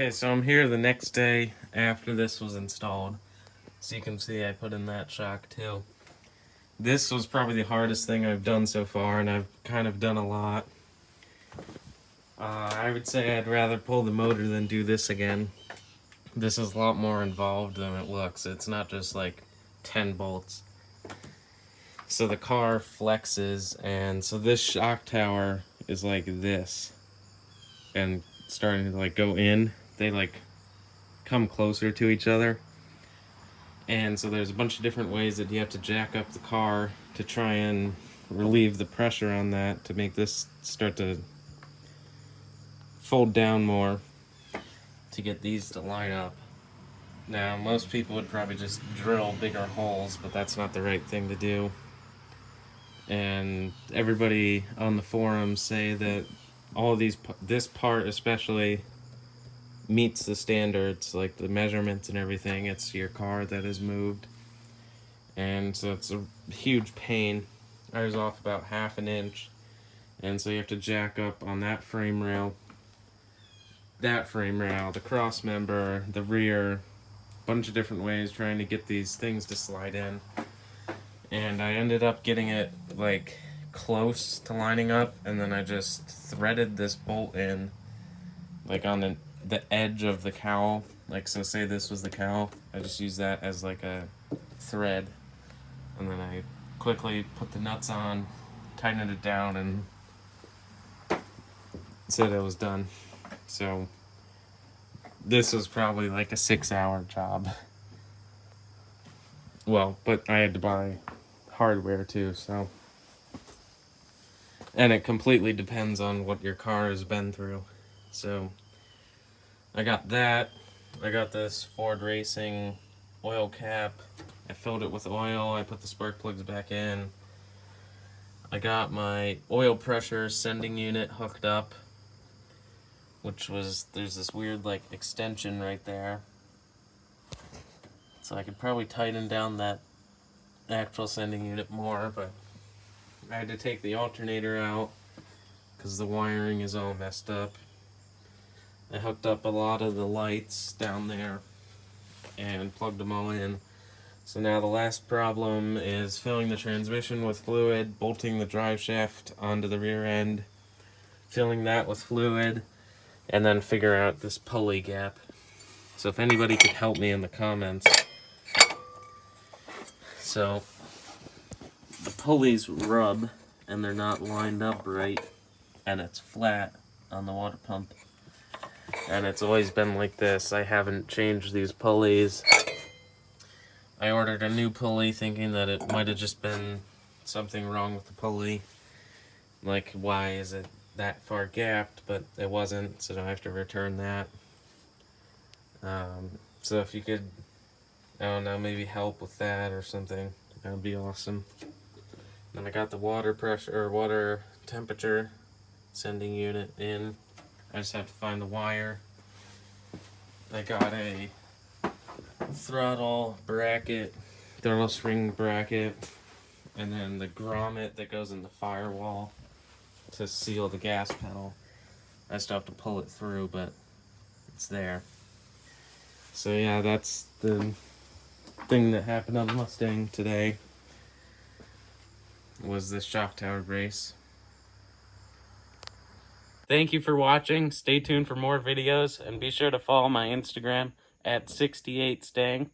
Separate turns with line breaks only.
Okay, so I'm here the next day after this was installed. So you can see I put in that shock too. This was probably the hardest thing I've done so far, and I've kind of done a lot. I would say I'd rather pull the motor than do this again. This is a lot more involved than it looks. It's not just like 10 bolts. So the car flexes, and so this shock tower is like this. And starting to like go in, they like come closer to each other. And so there's a bunch of different ways that you have to jack up the car to try and relieve the pressure on that to make this start to fold down more to get these to line up. Now, most people would probably just drill bigger holes, but that's not the right thing to do. And everybody on the forums say that all of these, this part especially, meets the standards, like the measurements and everything. It's your car that is moved, and so it's a huge pain. I was off about ½ an inch, and so you have to jack up on that frame rail, the cross member, the rear, bunch of different ways trying to get these things to slide in. And I ended up getting it like close to lining up, and then I just threaded this bolt in like on the edge of the cowl. Like, so say this was the cowl, I just use that as like a thread, and then I quickly put the nuts on, tightened it down, and said it was done. So this was probably like a 6-hour job. Well, but I had to buy hardware too, so. And it completely depends on what your car has been through. So I got that. I got this Ford Racing oil cap. I filled it with oil. I put the spark plugs back in. I got my oil pressure sending unit hooked up, which was, there's this weird like extension right there. So I could probably tighten down that actual sending unit more, but I had to take the alternator out because the wiring is all messed up. I hooked up a lot of the lights down there and plugged them all in. So now the last problem is filling the transmission with fluid, bolting the drive shaft onto the rear end, filling that with fluid, and then figure out this pulley gap. So if anybody could help me in the comments. So the pulleys rub and they're not lined up right, and it's flat on the water pump. And it's always been like this. I haven't changed these pulleys. I ordered a new pulley thinking that it might have just been something wrong with the pulley. Like, why is it that far gapped? But it wasn't, so I have to return that. So if you could, I don't know, maybe help with that or something, that would be awesome. Then I got the water pressure, or water temperature sending unit in. I just have to find the wire. I got a throttle bracket, throttle spring bracket, and then the grommet that goes in the firewall to seal the gas pedal. I still have to pull it through, but it's there. So yeah, that's the thing that happened on the Mustang today, was this shock tower brace. Thank you for watching. Stay tuned for more videos, and be sure to follow my Instagram at 68stang.